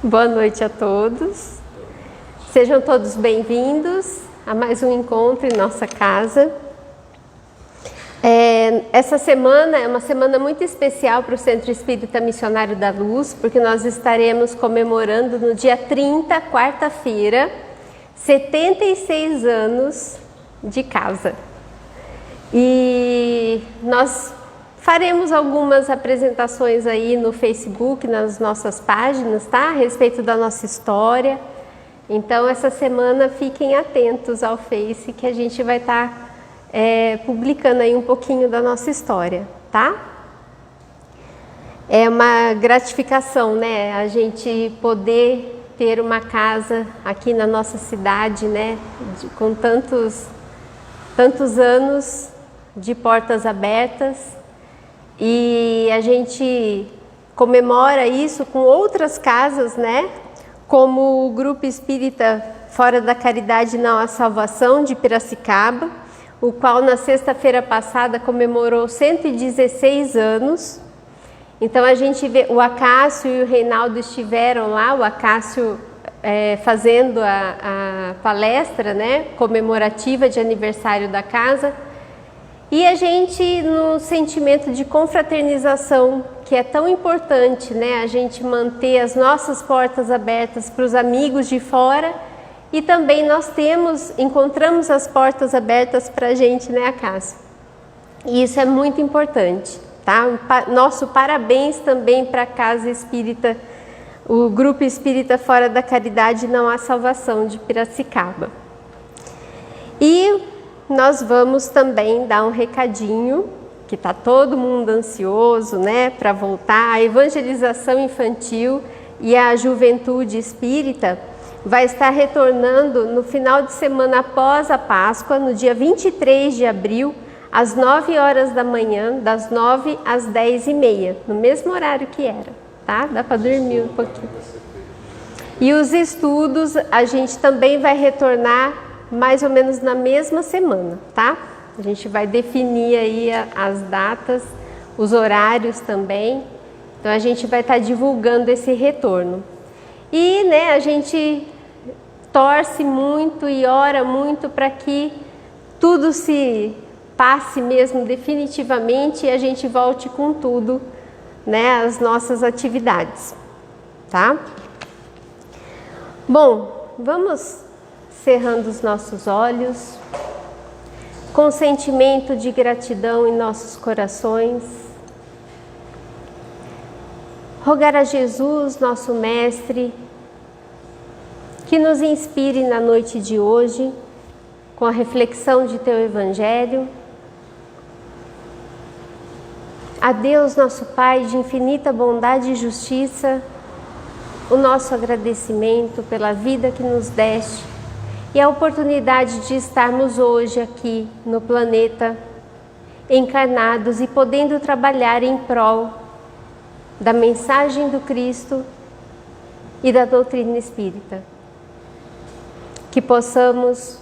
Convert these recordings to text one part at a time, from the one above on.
Boa noite a todos. Sejam todos bem-vindos a mais um encontro em nossa casa. Essa semana é uma semana muito especial para o Centro Espírita Missionário da Luz, porque nós estaremos comemorando no dia 30, quarta-feira, 76 anos de casa. E nós faremos algumas apresentações aí no Facebook, nas nossas páginas, tá? A respeito da nossa história. Então, essa semana fiquem atentos ao Face, que a gente vai estar publicando aí um pouquinho da nossa história, tá? É uma gratificação, né? A gente poder ter uma casa aqui na nossa cidade, né? Com tantos anos de portas abertas. E a gente comemora isso com outras casas, né? Como o Grupo Espírita Fora da Caridade Não Há Salvação, de Piracicaba, o qual na sexta-feira passada comemorou 116 anos. Então a gente vê, o Acácio e o Reinaldo estiveram lá, o Acácio fazendo a palestra, né? Comemorativa de aniversário da casa. E a gente, no sentimento de confraternização, que é tão importante, né? A gente manter as nossas portas abertas para os amigos de fora, e também nós encontramos as portas abertas para a gente, né, Acácio? E isso é muito importante, tá? Nosso parabéns também para a Casa Espírita, o Grupo Espírita Fora da Caridade Não Há Salvação, de Piracicaba. E nós vamos também dar um recadinho, que está todo mundo ansioso, né, para voltar. A evangelização infantil e a juventude espírita vai estar retornando no final de semana após a Páscoa, no dia 23 de abril, às 9 horas da manhã, das 9 às 10h30, no mesmo horário que era, tá? Dá para dormir um pouquinho. E os estudos, a gente também vai retornar mais ou menos na mesma semana, tá? A gente vai definir aí as datas, os horários também. Então a gente vai estar divulgando esse retorno. E, né, a gente torce muito e ora muito para que tudo se passe mesmo definitivamente e a gente volte com tudo, né, às nossas atividades, tá? Bom, vamos cerrando os nossos olhos, com sentimento de gratidão em nossos corações, rogar a Jesus, nosso Mestre, que nos inspire na noite de hoje, com a reflexão de Teu Evangelho. A Deus, nosso Pai, de infinita bondade e justiça, o nosso agradecimento pela vida que nos deste, e a oportunidade de estarmos hoje aqui no planeta, encarnados e podendo trabalhar em prol da mensagem do Cristo e da doutrina espírita. Que possamos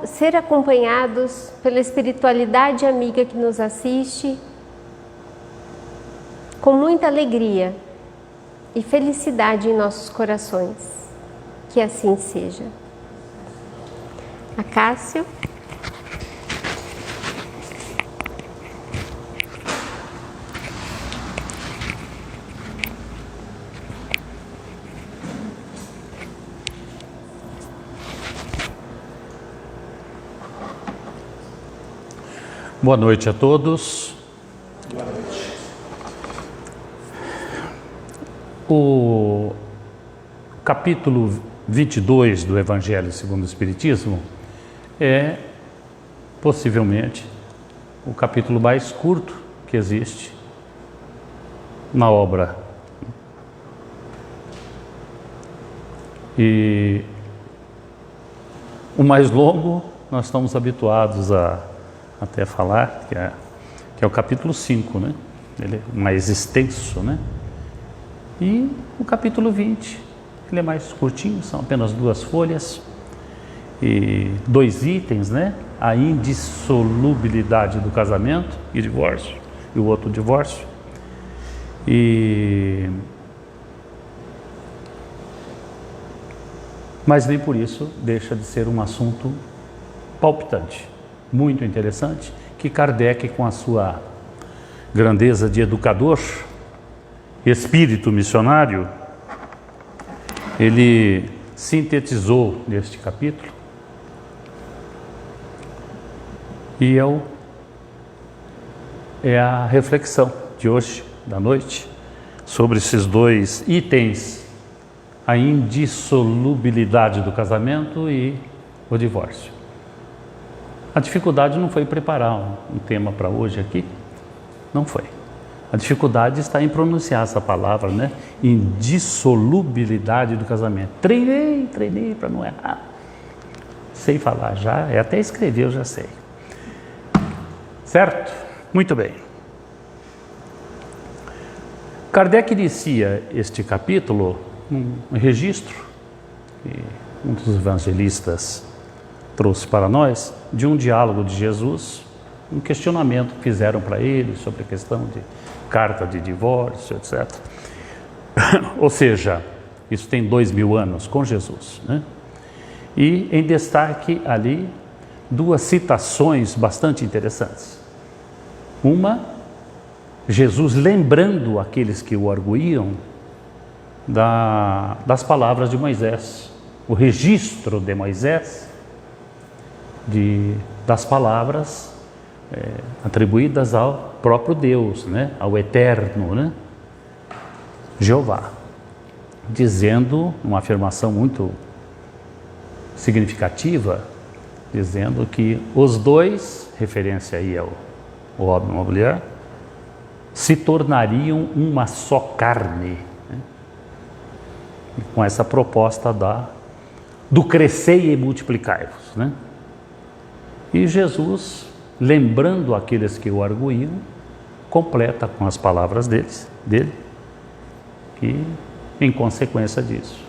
ser acompanhados pela espiritualidade amiga que nos assiste, com muita alegria e felicidade em nossos corações. Que assim seja. Acácio. Boa noite a todos. Boa noite. O capítulo 22 do Evangelho segundo o Espiritismo é possivelmente o capítulo mais curto que existe na obra. E o mais longo nós estamos habituados a até falar, que é o capítulo 5, né? Ele é mais extenso, né? E o capítulo 20, ele é mais curtinho, são apenas 2 folhas e 2 itens, né? A indissolubilidade do casamento e divórcio, e o outro divórcio. E mas nem por isso deixa de ser um assunto palpitante, muito interessante, que Kardec, com a sua grandeza de educador, espírito missionário, ele sintetizou neste capítulo, e é a reflexão de hoje, da noite, sobre esses dois itens: a indissolubilidade do casamento e o divórcio. A dificuldade não foi preparar um tema para hoje aqui, não foi. A dificuldade está em pronunciar essa palavra, né? Indissolubilidade do casamento. Treinei para não errar. Sei falar já, até escrever eu já sei. Certo? Muito bem. Kardec inicia este capítulo um registro que um dos evangelistas trouxe para nós de um diálogo de Jesus, um questionamento que fizeram para ele sobre a questão de carta de divórcio, etc. Ou seja, isso tem 2000 anos com Jesus, né? E em destaque ali duas citações bastante interessantes. Uma, Jesus lembrando aqueles que o arguíam das palavras de Moisés, o registro de Moisés das palavras atribuídas ao próprio Deus, né? Ao Eterno, né? Jeová, dizendo uma afirmação muito significativa, dizendo que os dois, referência aí ao homem e a mulher, se tornariam uma só carne, né? Com essa proposta do crescei e multiplicai-vos, né? E Jesus, lembrando aqueles que o arguíam, completa com as palavras dele, que em consequência disso,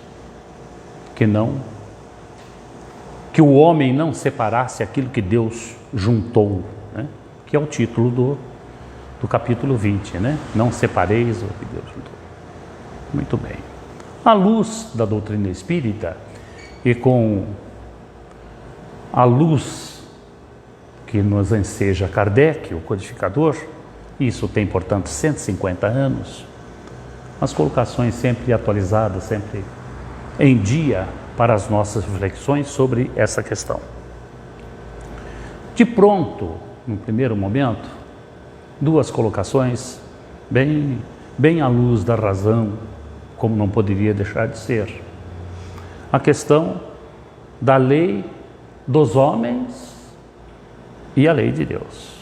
que o homem não separasse aquilo que Deus juntou, né? Que é o título do capítulo 20, né? Não separeis o que Deus juntou. Muito bem. À luz da doutrina espírita e com a luz que nos enseja Kardec, o codificador, isso tem, portanto, 150 anos, as colocações sempre atualizadas, sempre em dia para as nossas reflexões sobre essa questão. De pronto, no primeiro momento, duas colocações bem à luz da razão, como não poderia deixar de ser. A questão da lei dos homens e a lei de Deus.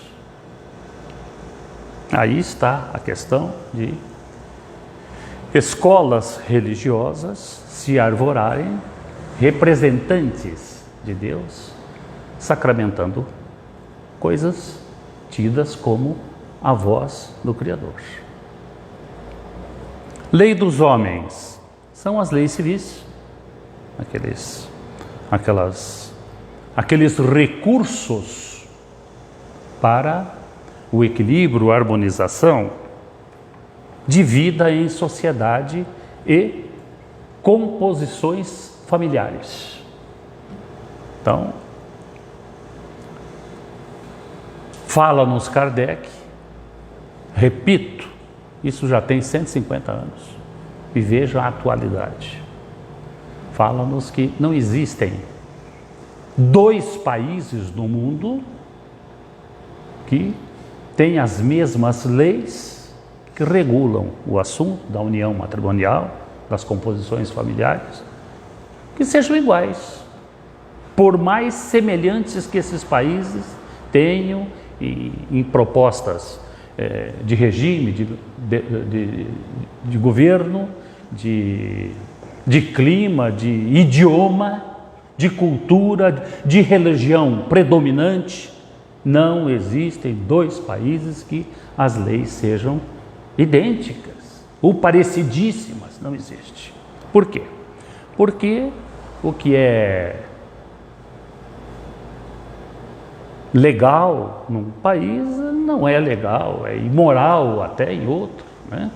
Aí está a questão de escolas religiosas se arvorarem representantes de Deus, sacramentando coisas tidas como a voz do Criador. Lei dos homens são as leis civis, aqueles recursos para o equilíbrio, a harmonização de vida em sociedade e composições familiares. Então, fala-nos Kardec, repito, isso já tem 150 anos, e veja a atualidade. Fala-nos que não existem dois países no mundo que têm as mesmas leis que regulam o assunto da união matrimonial, das composições familiares, que sejam iguais, por mais semelhantes que esses países tenham em propostas de regime, de governo, de clima, de idioma, de cultura, de religião predominante. Não existem dois países que as leis sejam idênticas ou parecidíssimas, não existe. Por quê? Porque o que é legal num país não é legal, é imoral até em outro, né?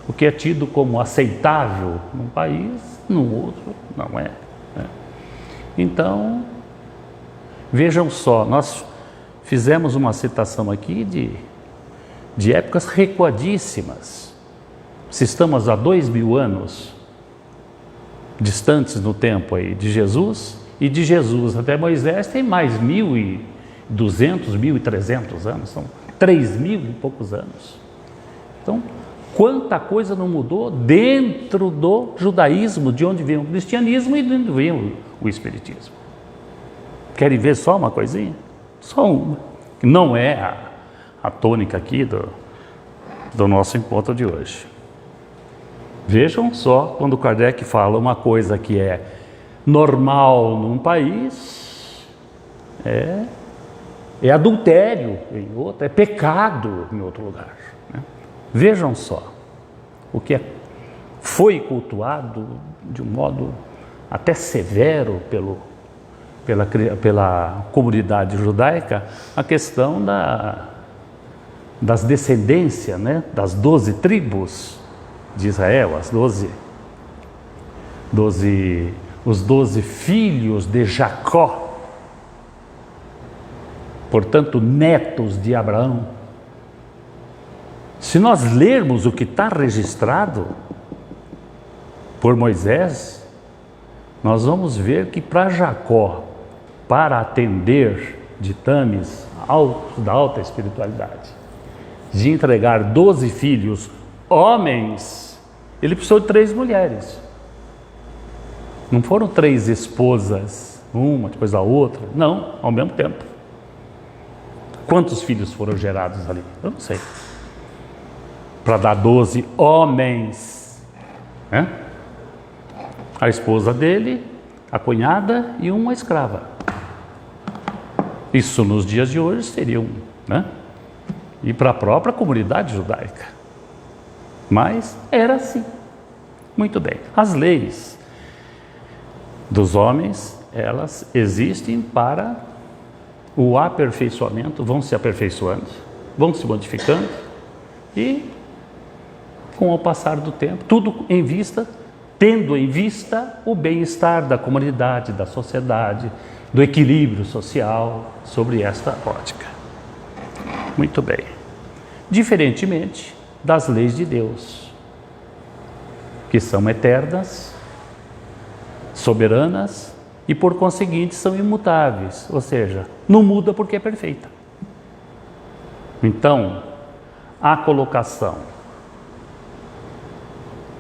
O que é tido como aceitável num país, no outro não é. né? Então, vejam só, nós fizemos uma citação aqui de épocas recuadíssimas. Se estamos há 2000 anos distantes no tempo aí de Jesus, e de Jesus até Moisés tem mais 1.200, 1.300 anos, são 3.000 e poucos anos. Então, quanta coisa não mudou dentro do judaísmo, de onde vem o cristianismo e de onde vem o espiritismo. Querem ver só uma coisinha? Só uma, que não é a tônica aqui do nosso encontro de hoje. Vejam só, quando Kardec fala uma coisa que é normal num país, é adultério em outro, é pecado em outro lugar, né? Vejam só, o que foi cultuado de um modo até severo pela comunidade judaica, a questão das descendências, né, das 12 tribos de Israel, os 12 filhos de Jacó, portanto, netos de Abraão. Se nós lermos o que está registrado por Moisés, nós vamos ver que para Jacó, para atender ditames da alta espiritualidade, de entregar 12 filhos homens, ele precisou de 3 mulheres. Não foram 3 esposas, uma depois da outra, não, ao mesmo tempo. Quantos filhos foram gerados ali? Eu não sei. Para dar 12 homens, né? A esposa dele, a cunhada e uma escrava. Isso nos dias de hoje seria né? E para a própria comunidade judaica. Mas era assim. Muito bem. As leis dos homens, elas existem para o aperfeiçoamento, vão se aperfeiçoando, vão se modificando e, com o passar do tempo, tudo em vista, tendo em vista o bem-estar da comunidade, da sociedade, do equilíbrio social, sobre esta ótica. Muito bem. Diferentemente das leis de Deus, que são eternas, soberanas e, por conseguinte, são imutáveis, ou seja, não muda porque é perfeita. Então, a colocação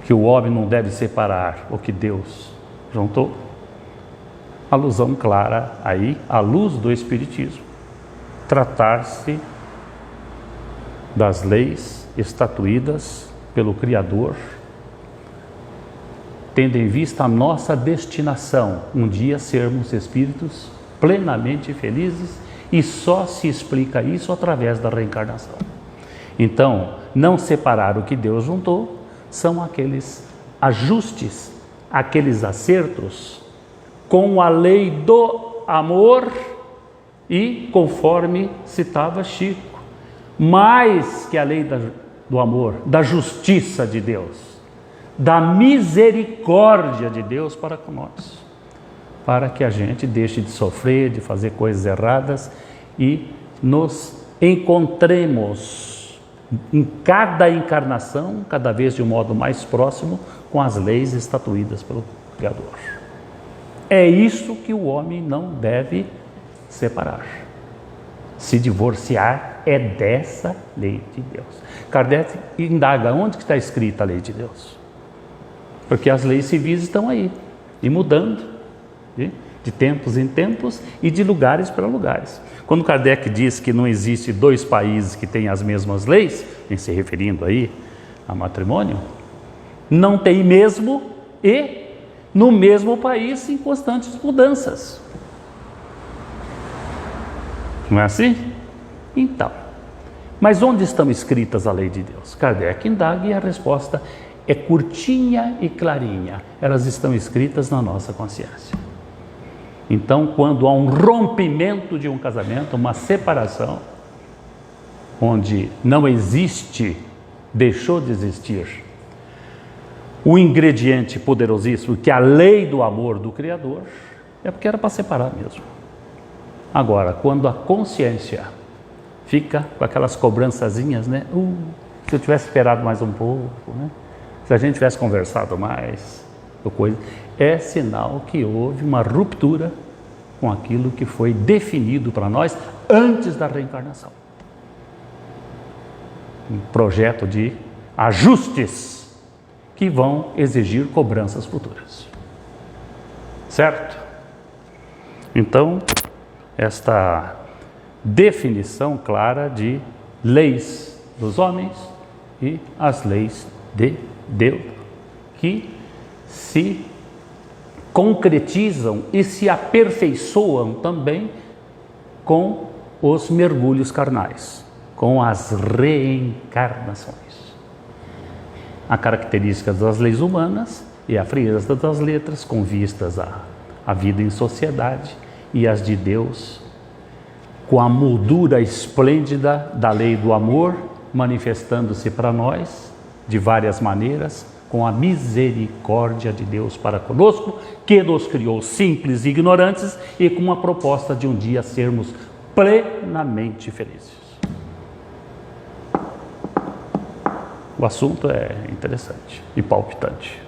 que o homem não deve separar o que Deus juntou, alusão clara aí, à luz do Espiritismo, tratar-se das leis estatuídas pelo Criador, tendo em vista a nossa destinação, um dia sermos espíritos plenamente felizes, e só se explica isso através da reencarnação. Então, não separar o que Deus juntou são aqueles ajustes, aqueles acertos com a lei do amor e, conforme citava Chico, mais que a lei do amor, da justiça de Deus, da misericórdia de Deus para com nós, para que a gente deixe de sofrer, de fazer coisas erradas e nos encontremos em cada encarnação, cada vez de um modo mais próximo, com as leis estatuídas pelo Criador. É isso que o homem não deve separar. Se divorciar é dessa lei de Deus. Kardec indaga onde que está escrita a lei de Deus. Porque as leis civis estão aí, e mudando, de tempos em tempos e de lugares para lugares. Quando Kardec diz que não existe 2 países que têm as mesmas leis, em se referindo aí a matrimônio, não tem mesmo e no mesmo país em constantes mudanças. Não é assim? Então, mas onde estão escritas a lei de Deus? Kardec indaga e a resposta é curtinha e clarinha. Elas estão escritas na nossa consciência. Então, quando há um rompimento de um casamento, uma separação, onde não existe, deixou de existir o ingrediente poderosíssimo, que é a lei do amor do Criador, é porque era para separar mesmo. Agora, quando a consciência fica com aquelas cobrançazinhas, né? Se eu tivesse esperado mais um pouco, né? Se a gente tivesse conversado mais, é sinal que houve uma ruptura com aquilo que foi definido para nós antes da reencarnação. Um projeto de ajustes que vão exigir cobranças futuras. Certo? Então, esta definição clara de leis dos homens e as leis de Deus, que se concretizam e se aperfeiçoam também com os mergulhos carnais, com as reencarnações. A característica das leis humanas e a frieza das letras com vistas à vida em sociedade, e as de Deus com a moldura esplêndida da lei do amor, manifestando-se para nós de várias maneiras, com a misericórdia de Deus para conosco, que nos criou simples e ignorantes, e com a proposta de um dia sermos plenamente felizes. O assunto é interessante e palpitante.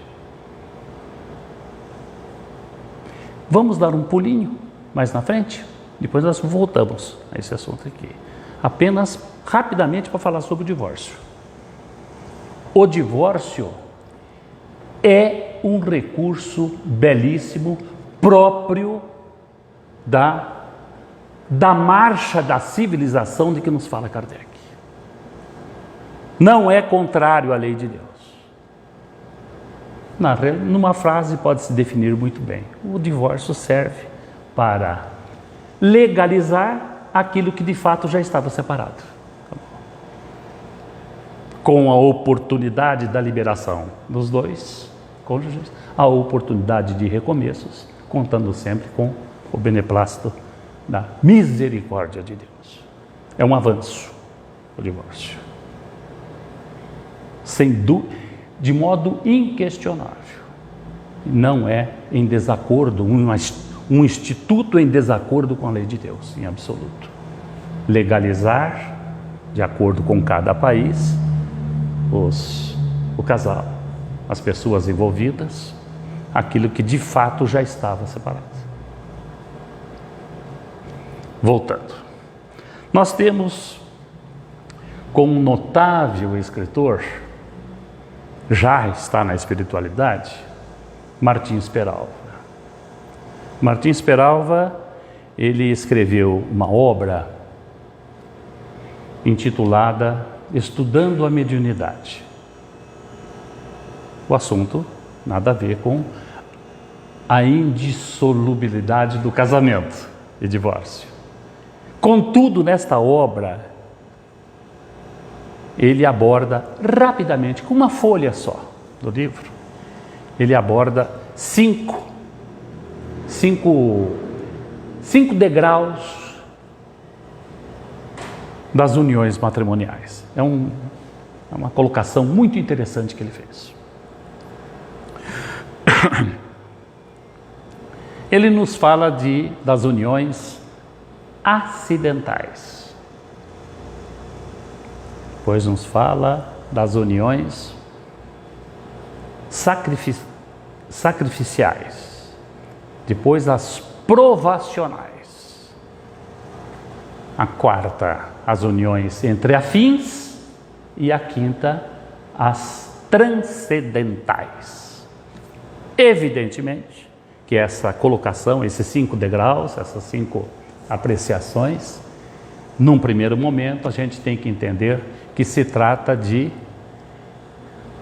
Vamos dar um pulinho mais na frente? Depois nós voltamos a esse assunto aqui. Apenas rapidamente para falar sobre o divórcio. O divórcio é um recurso belíssimo, próprio da marcha da civilização de que nos fala Kardec. Não é contrário à lei de Deus. Numa frase pode-se definir muito bem. O divórcio serve para legalizar aquilo que de fato já estava separado. Com a oportunidade da liberação dos dois cônjuges, a oportunidade de recomeços, contando sempre com o beneplácito da misericórdia de Deus. É um avanço o divórcio. Sem dúvida, de modo inquestionável. Não é em desacordo, um instituto em desacordo com a lei de Deus, em absoluto. Legalizar, de acordo com cada país, o casal, as pessoas envolvidas, aquilo que de fato já estava separado. Voltando. Nós temos como um notável escritor, já está na espiritualidade, Martins Peralva. Martins Peralva, ele escreveu uma obra intitulada Estudando a Mediunidade. O assunto nada a ver com a indissolubilidade do casamento e divórcio. Contudo, nesta obra, ele aborda rapidamente, com uma folha só do livro, ele aborda cinco degraus das uniões matrimoniais. É uma colocação muito interessante que ele fez. Ele nos fala das uniões acidentais. Depois nos fala das uniões sacrificiais. Depois as provacionais. A quarta, as uniões entre afins. E a quinta, as transcendentais. Evidentemente que essa colocação, esses 5 degraus, essas 5 apreciações, num primeiro momento a gente tem que entender que se trata de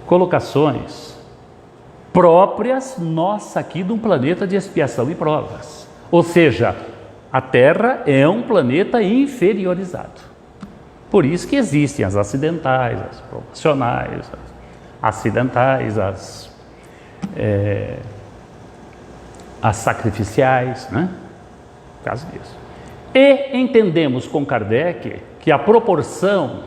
colocações próprias nossa aqui de um planeta de expiação e provas. Ou seja, a Terra é um planeta inferiorizado. Por isso que existem as acidentais, as provacionais, as acidentais, as sacrificiais, né? Por causa disso. E entendemos com Kardec que a proporção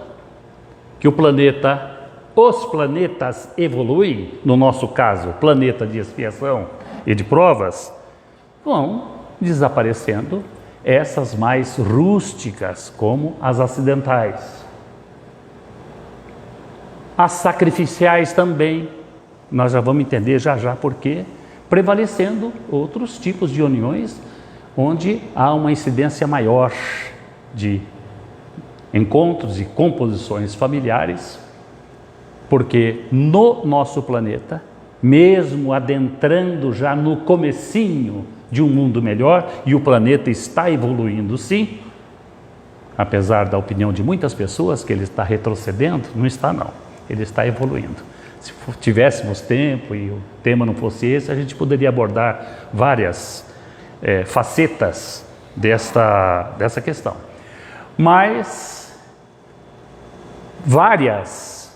que o planeta os planetas evoluem, no nosso caso, planeta de expiação e de provas, vão desaparecendo essas mais rústicas, como as acidentais. As sacrificiais também, nós já vamos entender já por quê, prevalecendo outros tipos de uniões, onde há uma incidência maior de encontros e composições familiares, porque no nosso planeta, mesmo adentrando já no comecinho de um mundo melhor, e o planeta está evoluindo sim, apesar da opinião de muitas pessoas que ele está retrocedendo, não está não, ele está evoluindo. Se tivéssemos tempo e o tema não fosse esse, a gente poderia abordar várias facetas dessa questão. Mas vários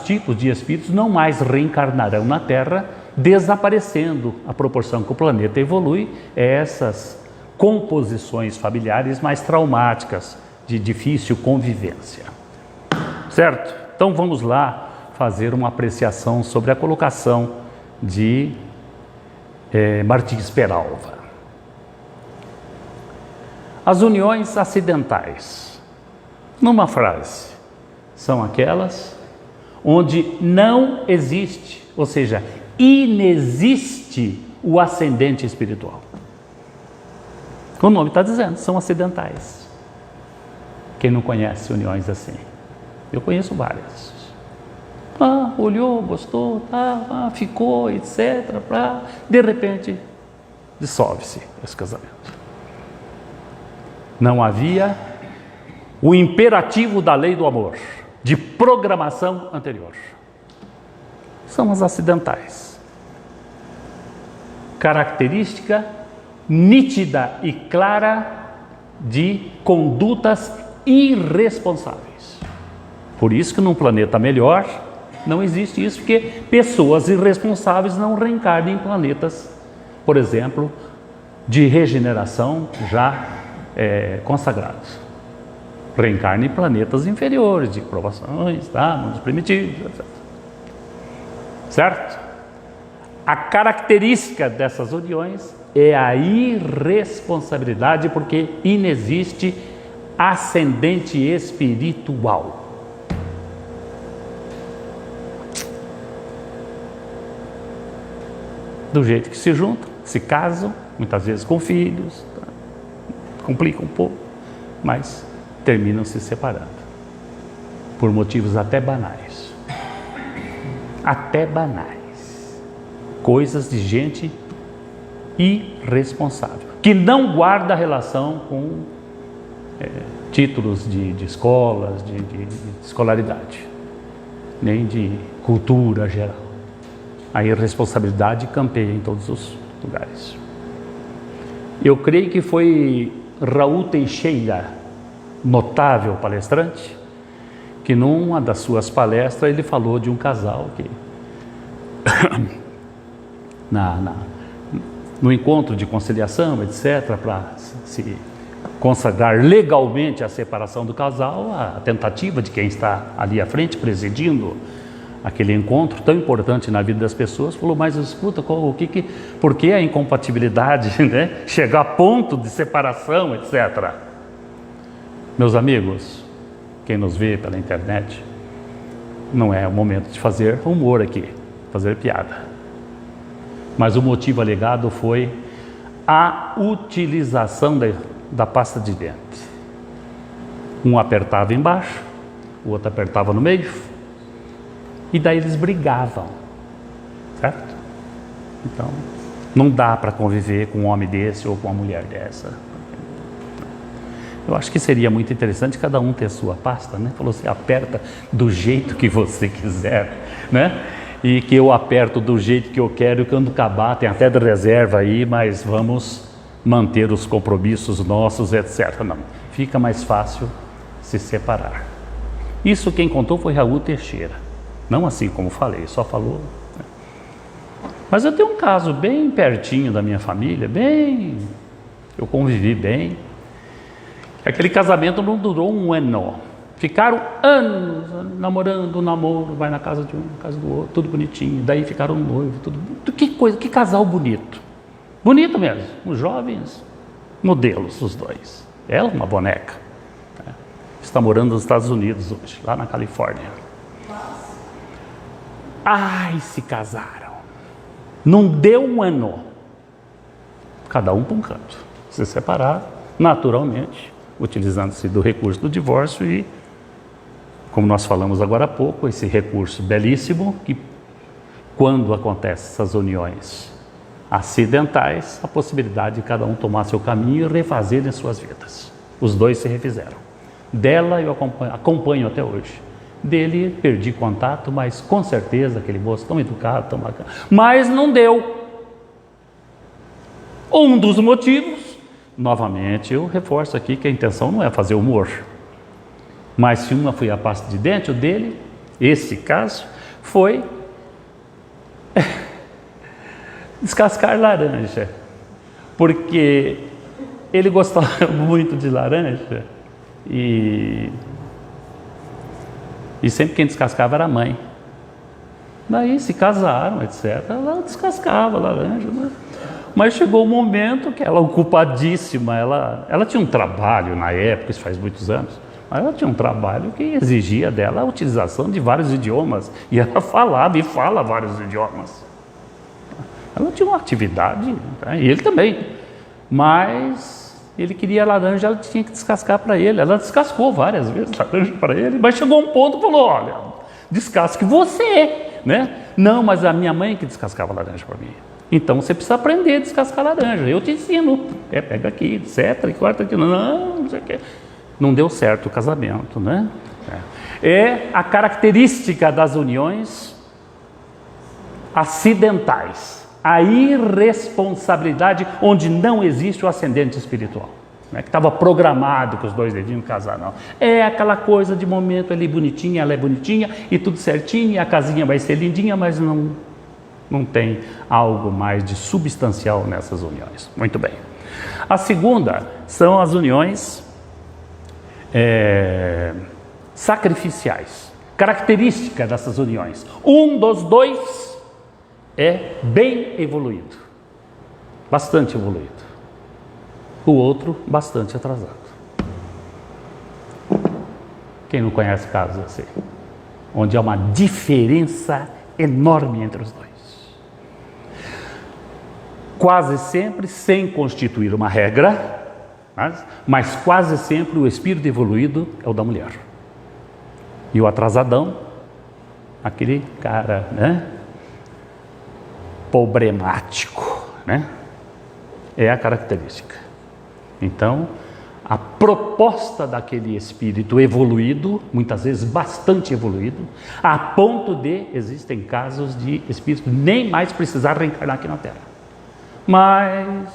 tipos de espíritos não mais reencarnarão na Terra, desaparecendo à proporção que o planeta evolui, essas composições familiares mais traumáticas, de difícil convivência. Certo? Então vamos lá fazer uma apreciação sobre a colocação de Martins Peralva. As uniões acidentais, numa frase, são aquelas onde não existe, ou seja, inexiste o ascendente espiritual. O nome está dizendo, são acidentais. Quem não conhece uniões assim? Eu conheço várias. Olhou, gostou, ficou, etc. De repente, dissolve-se esse casamento. Não havia o imperativo da lei do amor, de programação anterior. São as acidentais. Característica nítida e clara de condutas irresponsáveis. Por isso que num planeta melhor não existe isso, porque pessoas irresponsáveis não reencarnam em planetas, por exemplo, de regeneração já consagrados. Reencarna em planetas inferiores, de provações, mundos primitivos, etc. Certo? A característica dessas uniões é a irresponsabilidade, porque inexiste ascendente espiritual. Do jeito que se juntam, se casam, muitas vezes com filhos, complica um pouco, mas terminam se separando, por motivos até banais. Até banais. Coisas de gente irresponsável, que não guarda relação com títulos de escolas, de escolaridade, nem de cultura geral. A irresponsabilidade campeia em todos os lugares. Eu creio que foi Raul Teixeira, notável palestrante, que numa das suas palestras ele falou de um casal que no encontro de conciliação, etc., para se consagrar legalmente a separação do casal, a tentativa de quem está ali à frente presidindo aquele encontro tão importante na vida das pessoas, falou: mas escuta, por que a incompatibilidade, né? Chegar a ponto de separação, etc. Meus amigos, quem nos vê pela internet, não é o momento de fazer humor aqui, fazer piada. Mas o motivo alegado foi a utilização da pasta de dente. Um apertava embaixo, o outro apertava no meio, e daí eles brigavam, certo? Então, não dá para conviver com um homem desse ou com uma mulher dessa. Eu acho que seria muito interessante cada um ter sua pasta, né? Falou assim, aperta do jeito que você quiser, né? E que eu aperto do jeito que eu quero, e quando acabar, tem até de reserva aí, mas vamos manter os compromissos nossos, etc. Não, fica mais fácil se separar. Isso quem contou foi Raul Teixeira. Não assim como falei, só falou. Né? Mas eu tenho um caso bem pertinho da minha família, eu convivi bem. Aquele casamento não durou um ano, Ficaram anos namorando, um namoro, vai na casa de um, na casa do outro, tudo bonitinho. Daí ficaram noivos, tudo. Que coisa, que casal bonito. Bonito mesmo, os jovens modelos, os dois. Ela, uma boneca. Está morando nos Estados Unidos hoje, lá na Califórnia. Ai, se casaram. Não deu um ano. Cada um para um canto. Se separaram, naturalmente, utilizando-se do recurso do divórcio e, como nós falamos agora há pouco, esse recurso belíssimo que, quando acontecem essas uniões acidentais, a possibilidade de cada um tomar seu caminho e refazer as suas vidas. Os dois se refizeram. Dela eu acompanho até hoje. Dele perdi contato, mas com certeza aquele moço tão educado, tão bacana. Mas não deu. Um dos motivos, novamente eu reforço aqui que a intenção não é fazer humor. Mas se uma foi a pasta de dente, o dele, esse caso, foi descascar laranja. Porque ele gostava muito de laranja e sempre quem descascava era a mãe. Daí se casaram, etc. Ela descascava a laranja, né? Mas chegou um momento que ela, ocupadíssima, ela tinha um trabalho na época, isso faz muitos anos, mas ela tinha um trabalho que exigia dela a utilização de vários idiomas, e ela falava e fala vários idiomas. Ela tinha uma atividade, né? E ele também, mas ele queria laranja, ela tinha que descascar para ele. Ela descascou várias vezes laranja para ele, mas chegou um ponto e falou: olha, descasque você, né? Não, mas a minha mãe que descascava laranja para mim. Então você precisa aprender a descascar laranja. Eu te ensino. Pega aqui, etc. E corta aqui. Não sei o quê. Não deu certo o casamento, né? É a característica das uniões acidentais. A irresponsabilidade onde não existe o ascendente espiritual. Não é que estava programado que os dois deviam casar, não. É aquela coisa de momento ali bonitinha, ela é bonitinha e tudo certinho, e a casinha vai ser lindinha, mas não tem algo mais de substancial nessas uniões. Muito bem. A segunda são as uniões sacrificiais. Característica dessas uniões. Um dos dois é bem evoluído, bastante evoluído. O outro, bastante atrasado. Quem não conhece casos assim? Onde há uma diferença enorme entre os dois. Quase sempre sem constituir uma regra, mas quase sempre o espírito evoluído é o da mulher. E o atrasadão, aquele cara, né, problemático, né, é a característica. Então, a proposta daquele espírito evoluído, muitas vezes bastante evoluído, a ponto de existem casos de espírito nem mais precisar reencarnar aqui na Terra. Mas,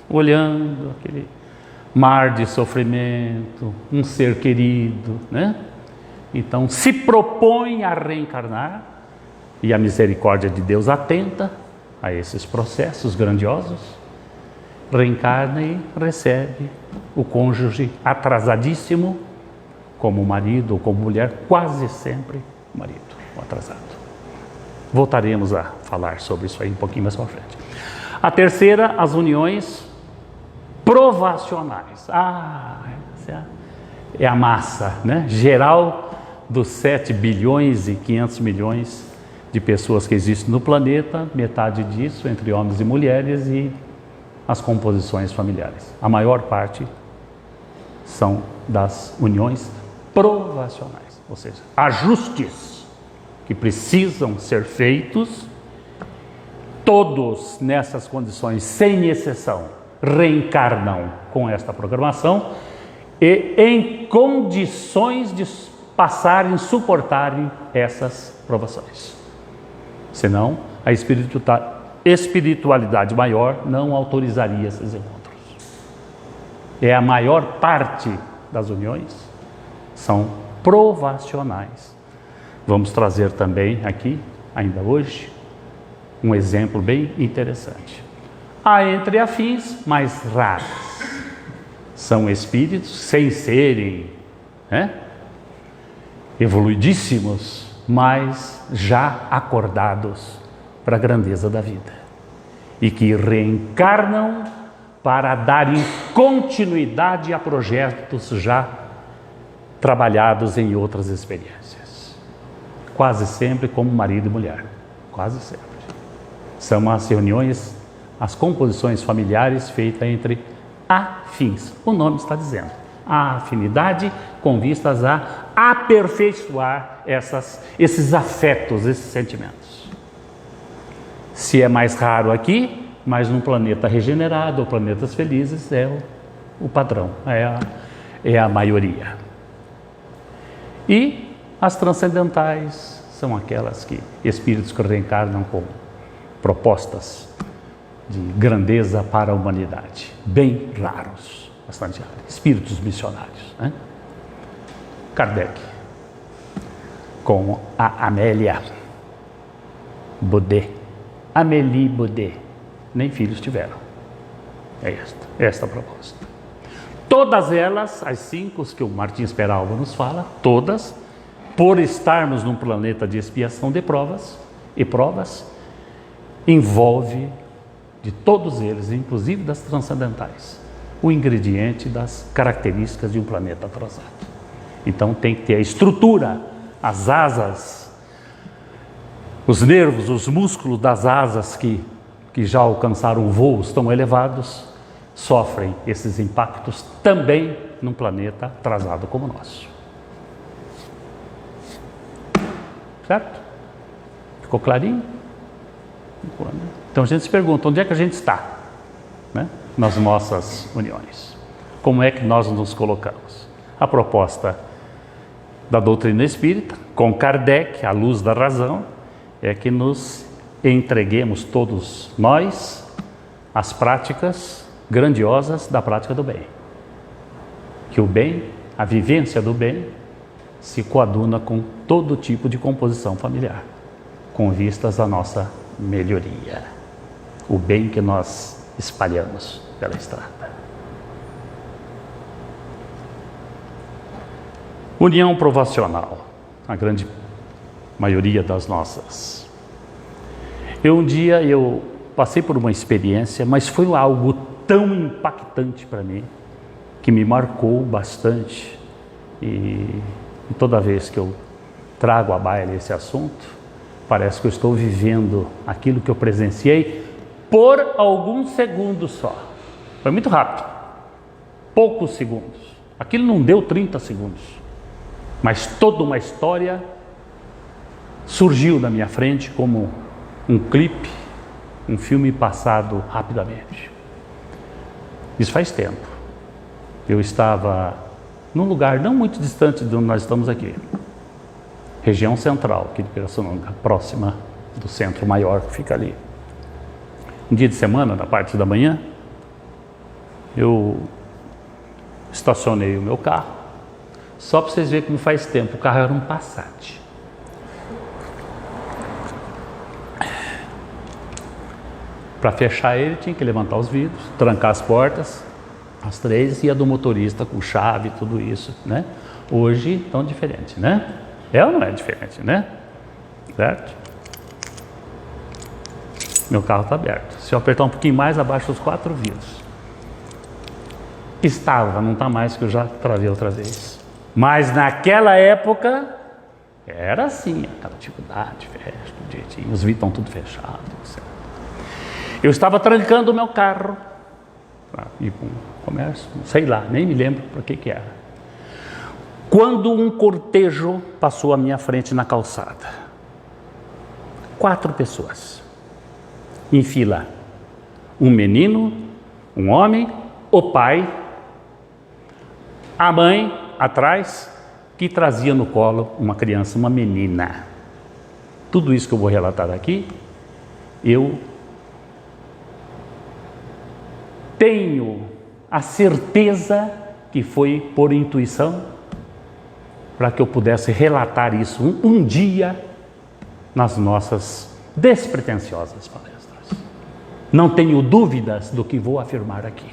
olhando aquele mar de sofrimento, um ser querido, né? Então, se propõe a reencarnar, e a misericórdia de Deus atenta a esses processos grandiosos, reencarna e recebe o cônjuge atrasadíssimo, como marido ou como mulher, quase sempre o marido, o atrasado. Voltaremos a falar sobre isso aí um pouquinho mais para frente. A terceira, as uniões provacionais. Essa é a massa, né, geral dos 7 bilhões e 500 milhões de pessoas que existem no planeta, metade disso entre homens e mulheres, e as composições familiares. A maior parte são das uniões provacionais, ou seja, ajustes que precisam ser feitos. Todos nessas condições, sem exceção, reencarnam com esta programação e em condições de passarem, suportarem essas provações. Senão, a espiritualidade maior não autorizaria esses encontros. É a maior parte das uniões são provacionais. Vamos trazer também aqui, ainda hoje, um exemplo bem interessante. Há entre afins mais raros. São espíritos sem serem, né, evoluidíssimos, mas já acordados para a grandeza da vida e que reencarnam para darem continuidade a projetos já trabalhados em outras experiências. Quase sempre como marido e mulher, quase sempre. São as reuniões, as composições familiares feitas entre afins. O nome está dizendo. A afinidade com vistas a aperfeiçoar esses afetos, esses sentimentos. Se é mais raro aqui, mas num planeta regenerado ou planetas felizes, é o padrão, é a maioria. E as transcendentais são aquelas espíritos que reencarnam com propostas de grandeza para a humanidade, bem raros, bastante raros, espíritos missionários, né? Kardec, com a Amélia Baudet, Amélie Baudet, nem filhos tiveram. É esta a proposta. Todas elas, as 5 que o Martins Peralva nos fala, todas, por estarmos num planeta de expiação de provas e provas, envolve de todos eles, inclusive das transcendentais, o ingrediente das características de um planeta atrasado. Então tem que ter a estrutura, as asas, os nervos, os músculos das asas que já alcançaram voos tão elevados, sofrem esses impactos também num planeta atrasado como o nosso. Certo? Ficou clarinho? Então a gente se pergunta, onde é que a gente está, né? Nas nossas uniões? Como é que nós nos colocamos? A proposta da doutrina espírita, com Kardec, à luz da razão, é que nos entreguemos todos nós às práticas grandiosas da prática do bem. Que o bem, a vivência do bem, se coaduna com todo tipo de composição familiar, com vistas à nossa melhoria. O bem que nós espalhamos pela estrada. União provacional, a grande maioria das nossas. Um dia eu passei por uma experiência, mas foi algo tão impactante para mim, que me marcou bastante, e toda vez que eu trago à baila esse assunto, parece que eu estou vivendo aquilo que eu presenciei por alguns segundos só. Foi muito rápido, poucos segundos. Aquilo não deu 30 segundos, mas toda uma história surgiu na minha frente como um clipe, um filme passado rapidamente. Isso faz tempo. Eu estava num lugar não muito distante de onde nós estamos aqui, região central, aqui de Pirassununga, próxima do centro maior que fica ali. Um dia de semana, na parte da manhã, eu estacionei o meu carro, só para vocês verem como faz tempo. O carro era um Passat. Para fechar ele, tinha que levantar os vidros, trancar as portas, as 3, e a do motorista com chave, tudo isso, né? Hoje, tão diferente, né? É ou não é diferente, né? Certo? Meu carro está aberto. Se eu apertar um pouquinho mais, abaixo os 4 vidros. Estava, não está mais, que eu já travei outra vez. Mas naquela época, era assim, aquela dificuldade, fecha, tudo direitinho, os vidros estão tudo fechados, etc. Eu estava trancando o meu carro para ir para um comércio, sei lá, nem me lembro para que era. Quando um cortejo passou à minha frente na calçada. 4 pessoas em fila. Um menino, um homem, o pai, a mãe atrás, que trazia no colo uma criança, uma menina. Tudo isso que eu vou relatar aqui, eu tenho a certeza que foi por intuição, para que eu pudesse relatar isso um dia nas nossas despretensiosas palestras. Não tenho dúvidas do que vou afirmar aqui.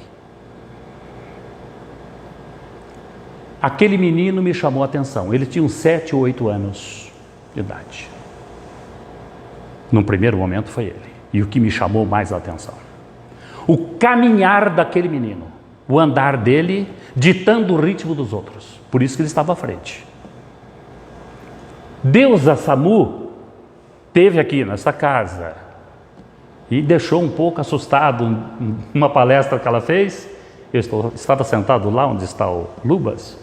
aquele menino me chamou a atenção. Ele tinha uns 7 ou 8 anos de idade. Num primeiro momento foi ele. E o que me chamou mais a atenção: o caminhar daquele menino, o andar dele, ditando o ritmo dos outros. Por isso que ele estava à frente. Deusa Samu esteve aqui nessa casa e deixou um pouco assustado uma palestra que ela fez. Eu estava sentado lá onde está o Lubas,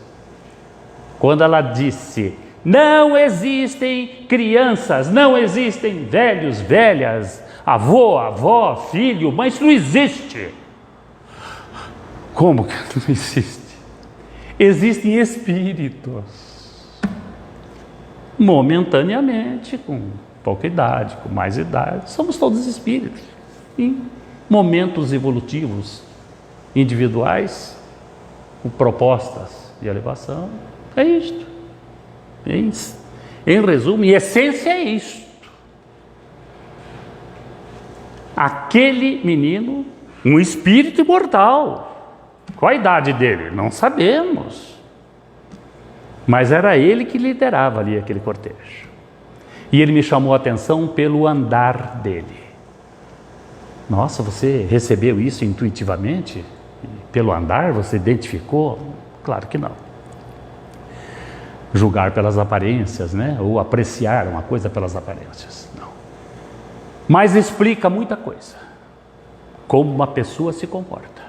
quando ela disse: não existem crianças, não existem velhos, velhas, avô, avó, filho, mas não existe. Como que não existe? Existem espíritos. Momentaneamente, com pouca idade, com mais idade, somos todos espíritos. Em momentos evolutivos individuais, com propostas de elevação, é isto. É isso. Em resumo, em essência é isto. Aquele menino, um espírito imortal. Qual a idade dele? Não sabemos. Mas era ele que liderava ali aquele cortejo. E ele me chamou a atenção pelo andar dele. Nossa, você recebeu isso intuitivamente? Pelo andar você identificou? Claro que não. Julgar pelas aparências, né? Ou apreciar uma coisa pelas aparências. Não. Mas explica muita coisa. Como uma pessoa se comporta.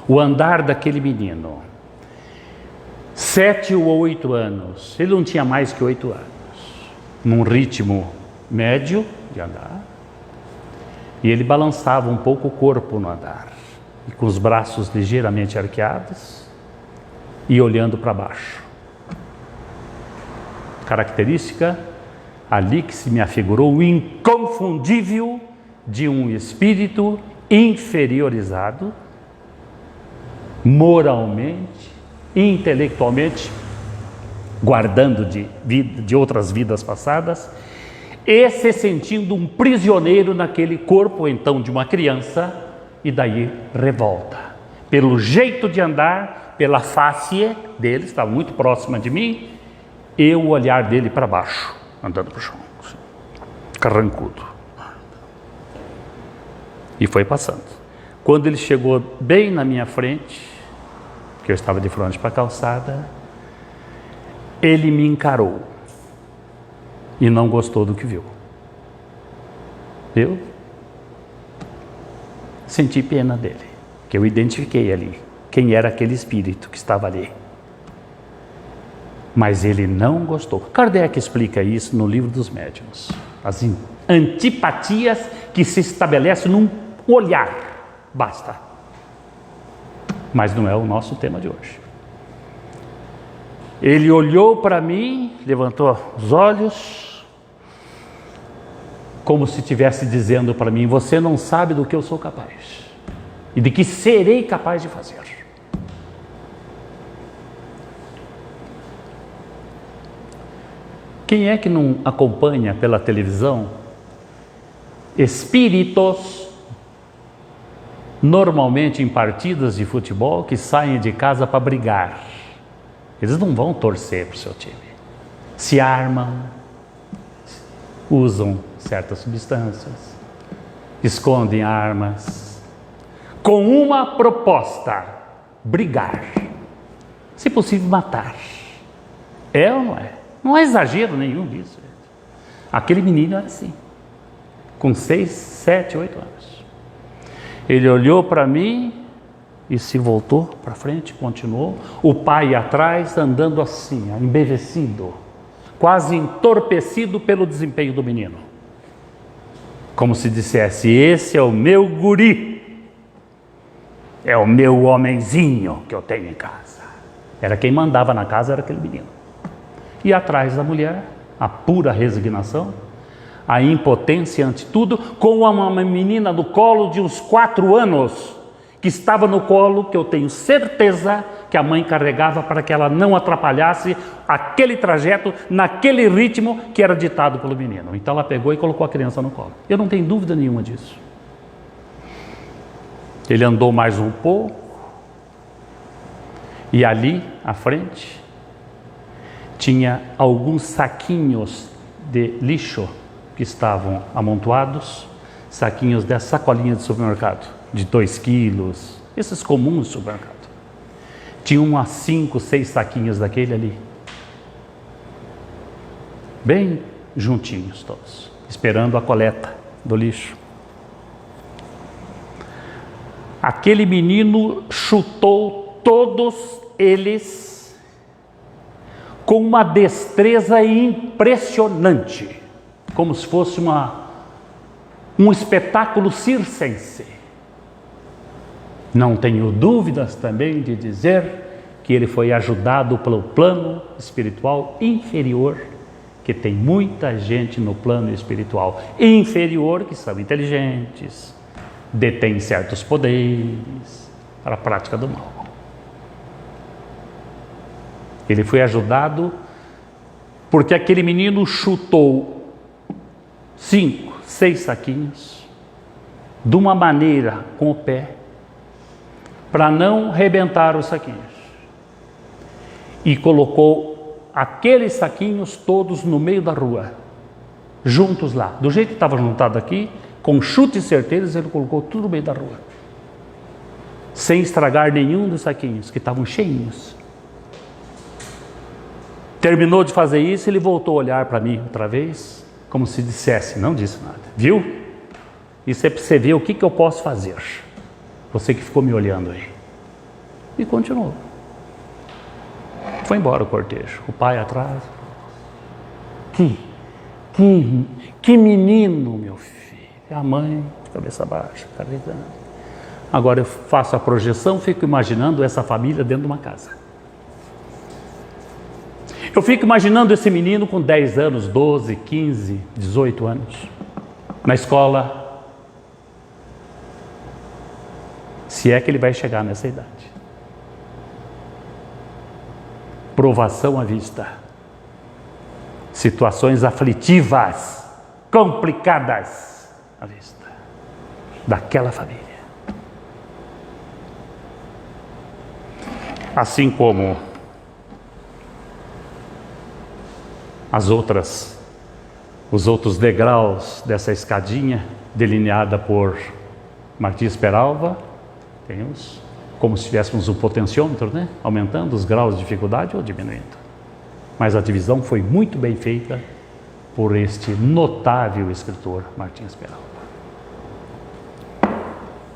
O andar daquele menino. 7 ou 8 anos. Ele não tinha mais que 8 anos. Num ritmo médio de andar. E ele balançava um pouco o corpo no andar. E com os braços ligeiramente arqueados. E olhando para baixo. Característica ali que se me afigurou o inconfundível de um espírito inferiorizado, moralmente, intelectualmente, guardando de outras vidas passadas, e se sentindo um prisioneiro naquele corpo então de uma criança, e daí revolta. Pelo jeito de andar, pela face dele, estava muito próxima de mim, e o olhar dele para baixo, andando para o chão, assim, carrancudo. E foi passando. Quando ele chegou bem na minha frente, que eu estava de frente para a calçada, ele me encarou e não gostou do que viu. Eu senti pena dele, que eu identifiquei ali quem era aquele espírito que estava ali. Mas ele não gostou. Kardec explica isso no Livro dos Médiuns. As antipatias que se estabelecem num olhar, basta. Mas não é o nosso tema de hoje. Ele olhou para mim, levantou os olhos, como se estivesse dizendo para mim: você não sabe do que eu sou capaz e de que serei capaz de fazer. Quem é que não acompanha pela televisão espíritos, normalmente em partidas de futebol, que saem de casa para brigar? Eles não vão torcer para o seu time. Se armam, usam certas substâncias, escondem armas, com uma proposta: brigar, se possível matar. É ou não é? Não há exagero nenhum disso. Aquele menino era assim, com 6, 7, 8 anos. Ele olhou para mim e se voltou para frente, continuou. O pai atrás, andando assim, embevecido, quase entorpecido pelo desempenho do menino. Como se dissesse: esse é o meu guri, é o meu homenzinho que eu tenho em casa. Era quem mandava na casa, era aquele menino. E atrás da mulher, a pura resignação, a impotência ante tudo, com uma menina no colo de uns 4 anos, que estava no colo, que eu tenho certeza que a mãe carregava para que ela não atrapalhasse aquele trajeto, naquele ritmo que era ditado pelo menino. Então ela pegou e colocou a criança no colo. Eu não tenho dúvida nenhuma disso. Ele andou mais um pouco, E ali, à frente, tinha alguns saquinhos de lixo que estavam amontoados, saquinhos dessa sacolinha de supermercado, de 2 quilos, esses comuns de supermercado. Tinha umas 5, 6 saquinhos daquele ali, bem juntinhos todos, esperando a coleta do lixo. Aquele menino chutou todos eles com uma destreza impressionante, como se fosse um espetáculo circense. Não tenho dúvidas também de dizer que ele foi ajudado pelo plano espiritual inferior, que tem muita gente no plano espiritual inferior que são inteligentes, detêm certos poderes para a prática do mal. Ele foi ajudado porque aquele menino chutou 5, 6 saquinhos de uma maneira com o pé para não rebentar os saquinhos, e colocou aqueles saquinhos todos no meio da rua, juntos lá, do jeito que estava juntado aqui, com chutes certeiros, ele colocou tudo no meio da rua, sem estragar nenhum dos saquinhos, que estavam cheinhos. Terminou de fazer isso, ele voltou a olhar para mim outra vez, como se dissesse, não disse nada, viu? Isso é para você ver o que eu posso fazer. Você que ficou me olhando aí. E continuou. Foi embora o cortejo, o pai atrás. Que menino, meu filho. A mãe, cabeça baixa, carregando. Agora eu faço a projeção, fico imaginando essa família dentro de uma casa. Eu fico imaginando esse menino com 10 anos, 12, 15, 18 anos, na escola. Se é que ele vai chegar nessa idade. Provação à vista. Situações aflitivas, complicadas à vista. Daquela família. Assim como os outros degraus dessa escadinha, delineada por Martins Peralva, temos como se tivéssemos um potenciômetro, né? Aumentando os graus de dificuldade ou diminuindo. Mas a divisão foi muito bem feita por este notável escritor Martins Peralva.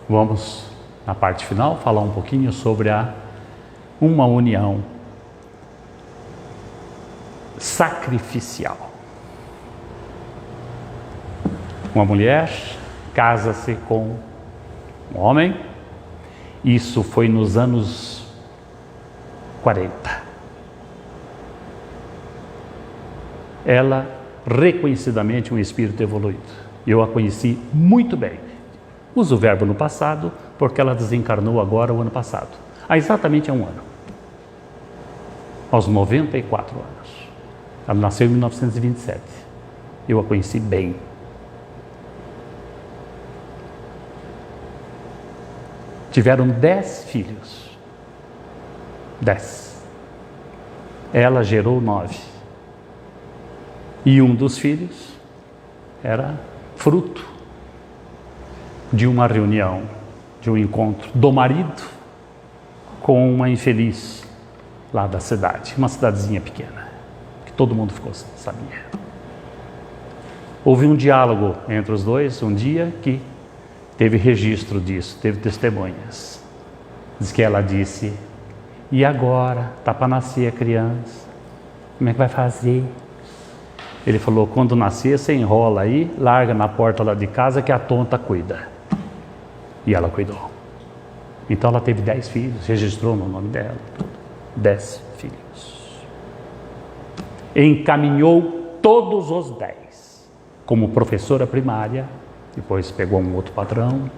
Vamos, na parte final, falar um pouquinho sobre uma união sacrificial. Uma mulher casa-se com um homem. Isso foi nos anos 40. Ela, reconhecidamente, um espírito evoluído. Eu a conheci muito bem. Uso o verbo no passado, porque ela desencarnou agora o ano passado. Há exatamente um ano. Aos 94 anos. Ela nasceu em 1927. Eu a conheci bem. Tiveram 10 filhos. 10. Ela gerou 9. E um dos filhos era fruto de uma reunião, de um encontro do marido com uma infeliz lá da cidade, uma cidadezinha pequena, que todo mundo sabia. Houve um diálogo entre os dois, um dia que teve registro disso, teve testemunhas. Diz que ela disse, e agora? Está para nascer a criança, como é que vai fazer? Ele falou, quando nascer, você enrola aí, larga na porta lá de casa que a tonta cuida. E ela cuidou. Então ela teve 10 filhos, registrou no nome dela, 10 filhos. Encaminhou todos os 10 como professora primária, depois pegou um outro patrão,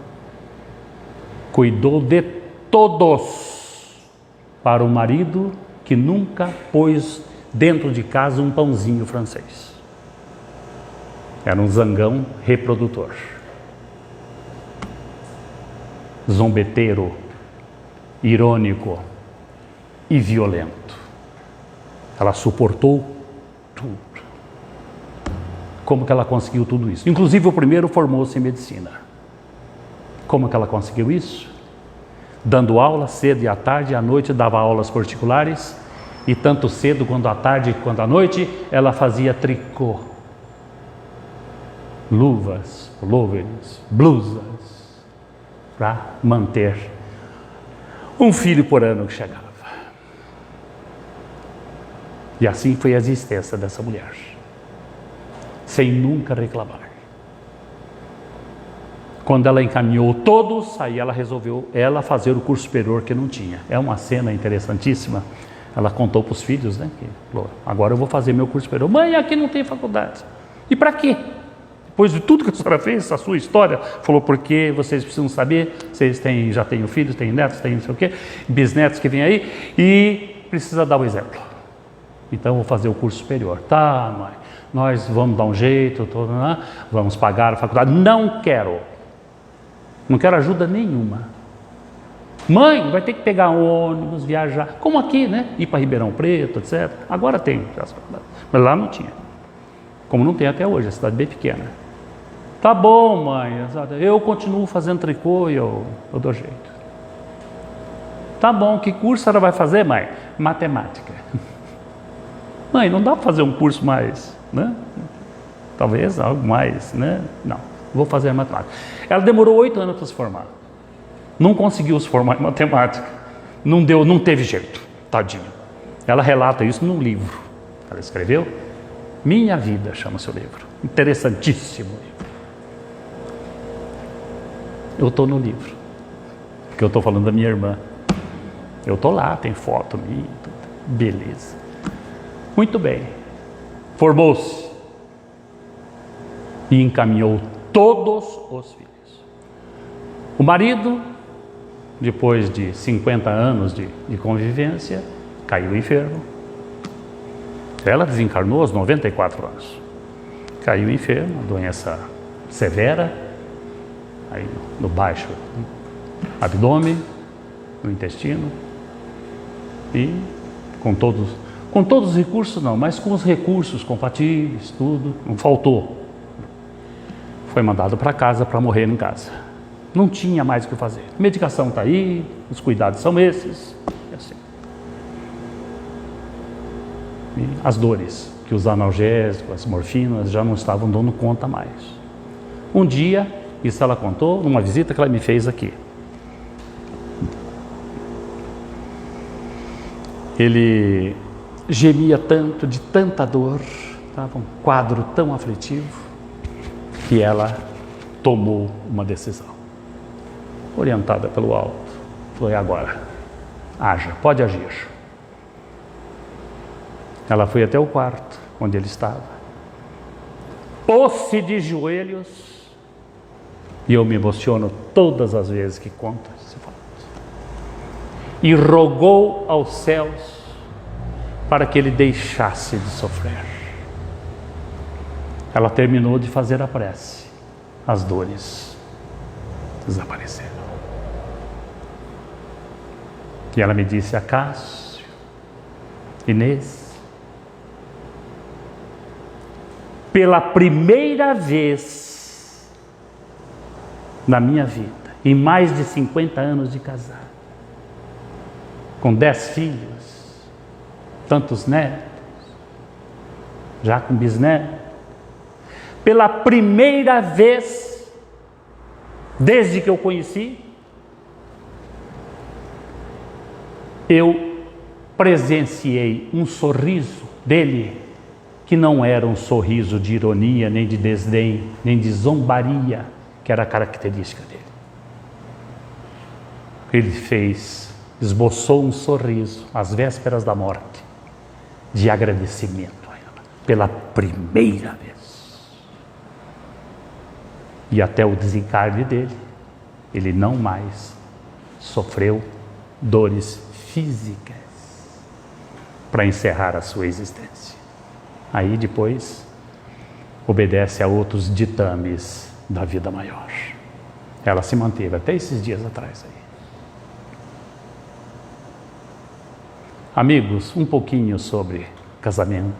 cuidou de todos para o marido que nunca pôs dentro de casa um pãozinho francês. Era um zangão reprodutor. Zombeteiro, irônico, e violento. Ela suportou tudo. Como que ela conseguiu tudo isso? Inclusive o primeiro formou-se em medicina. Como que ela conseguiu isso? Dando aula cedo e à tarde, à noite dava aulas particulares, e tanto cedo quanto à tarde quanto à noite ela fazia tricô. Luvas, pullovers, blusas, para manter um filho por ano que chegava. E assim foi a existência dessa mulher, sem nunca reclamar. Quando ela encaminhou todos, aí ela resolveu fazer o curso superior que não tinha. É uma cena interessantíssima. Ela contou para os filhos, né? Que falou, agora eu vou fazer meu curso superior. Mãe, aqui não tem faculdade. E para quê? Depois de tudo que a senhora fez, a sua história, falou, porque vocês precisam saber, vocês já têm filhos, têm netos, têm não sei o quê, bisnetos que vêm aí, e precisa dar o exemplo. Então eu vou fazer o curso superior. Tá, mãe, nós vamos dar um jeito, vamos pagar a faculdade. Não quero ajuda nenhuma. Mãe, vai ter que pegar ônibus, viajar, como aqui, né? Ir para Ribeirão Preto, etc. Agora tem, mas lá não tinha. Como não tem até hoje, a cidade bem pequena. Tá bom, mãe, eu continuo fazendo tricô e eu dou jeito. Tá bom, que curso ela vai fazer, mãe? Matemática. Mãe, não dá para fazer um curso mais, né? Talvez algo mais, né? Não, vou fazer matemática. Ela demorou 8 anos para se formar. Não conseguiu se formar em matemática. Não teve jeito, tadinho. Ela relata isso num livro. Ela escreveu Minha Vida, chama-se o livro. Interessantíssimo livro. Eu estou no livro, porque eu estou falando da minha irmã. Eu estou lá, tem foto minha, beleza. Muito bem. Formou-se e encaminhou todos os filhos. O marido, depois de 50 anos de convivência, caiu enfermo. Ela desencarnou aos 94 anos. Caiu enfermo, doença severa, aí no baixo abdômen, no intestino, e com todos os recursos não, mas com os recursos compatíveis, tudo, não faltou. Foi mandado para casa para morrer em casa. Não tinha mais o que fazer. A medicação está aí, os cuidados são esses, e assim. E as dores, que os analgésicos, as morfinas já não estavam dando conta mais. Um dia, isso ela contou numa visita que ela me fez aqui. Ele gemia tanto, de tanta dor, estava um quadro tão aflitivo, que ela tomou uma decisão, orientada pelo alto. Falou, e agora? Haja, pode agir. Ela foi até o quarto, onde ele estava, pôs-se de joelhos, e eu me emociono todas as vezes que conto esse fato, e rogou aos céus para que ele deixasse de sofrer. Ela terminou de fazer a prece, as dores desapareceram. E ela me disse, Acácio, Inês, pela primeira vez na minha vida, em mais de 50 anos de casado, com 10 filhos, tantos netos, já com bisnetos, pela primeira vez, desde que eu conheci, eu presenciei um sorriso dele, que não era um sorriso de ironia, nem de desdém, nem de zombaria, que era a característica dele. Ele esboçou um sorriso às vésperas da morte, de agradecimento a ela, pela primeira vez. E até o desencarne dele, ele não mais sofreu dores físicas para encerrar a sua existência. Aí depois obedece a outros ditames da vida maior. Ela se manteve até esses dias atrás aí. Amigos, um pouquinho sobre casamento,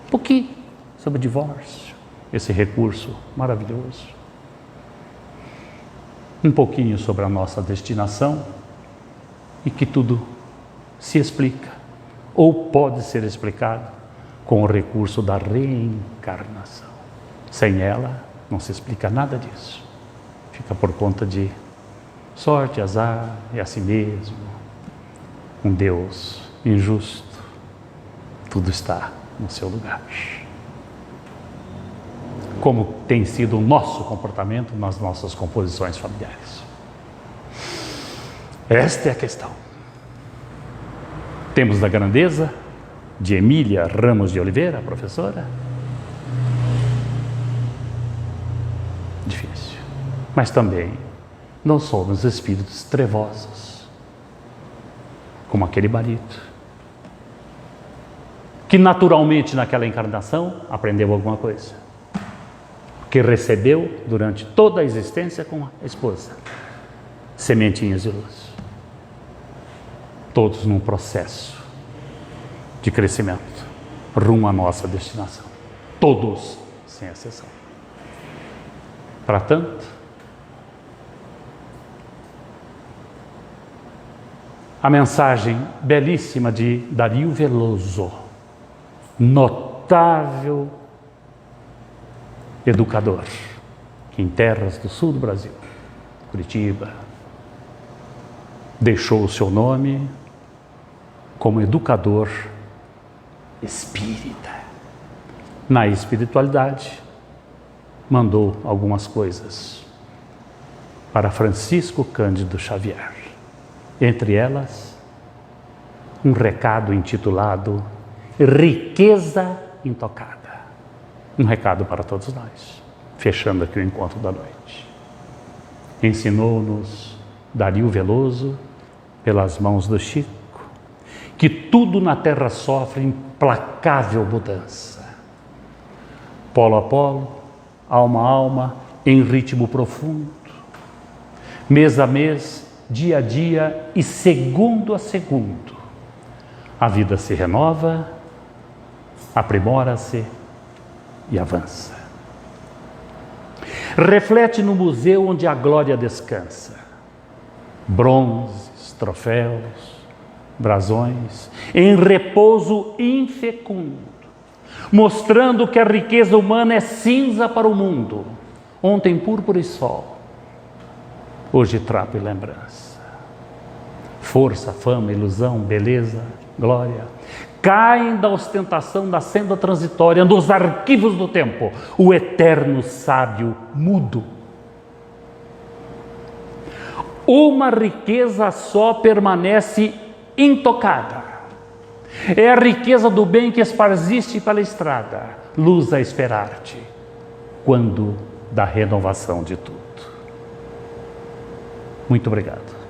um pouquinho sobre divórcio, esse recurso maravilhoso. Um pouquinho sobre a nossa destinação e que tudo se explica, ou pode ser explicado, com o recurso da reencarnação. Sem ela, não se explica nada disso. Fica por conta de sorte, azar, é assim mesmo. Um Deus injusto. Tudo está no seu lugar. Como tem sido o nosso comportamento nas nossas composições familiares. Esta é a questão. Temos da grandeza de Emília Ramos de Oliveira, professora. Difícil. Mas também não somos espíritos trevosos, como aquele barito, que naturalmente naquela encarnação aprendeu alguma coisa, que recebeu durante toda a existência com a esposa, sementinhas de luz. Todos num processo de crescimento rumo à nossa destinação. Todos, sem exceção. Para tanto, a mensagem belíssima de Dario Veloso, notável educador, que em terras do sul do Brasil, Curitiba, deixou o seu nome como educador espírita. Na espiritualidade, mandou algumas coisas para Francisco Cândido Xavier. Entre elas, um recado intitulado Riqueza Intocada. Um recado para todos nós, fechando aqui o encontro da noite. Ensinou-nos Dario Veloso, pelas mãos do Chico, que tudo na Terra sofre implacável mudança. Polo a polo, alma a alma, em ritmo profundo, mês a mês, dia a dia e segundo a segundo, a vida se renova, aprimora-se e avança. Reflete no museu onde a glória descansa. Bronzes, troféus, brasões, em repouso infecundo, mostrando que a riqueza humana é cinza para o mundo. Ontem púrpura e sol, hoje trapo e lembrança. Força, fama, ilusão, beleza, glória, caem da ostentação da senda transitória, nos arquivos do tempo, o eterno sábio mudo. Uma riqueza só permanece intocada. É a riqueza do bem que esparziste pela estrada, luz a esperar-te, quando da renovação de tudo. Muito obrigado.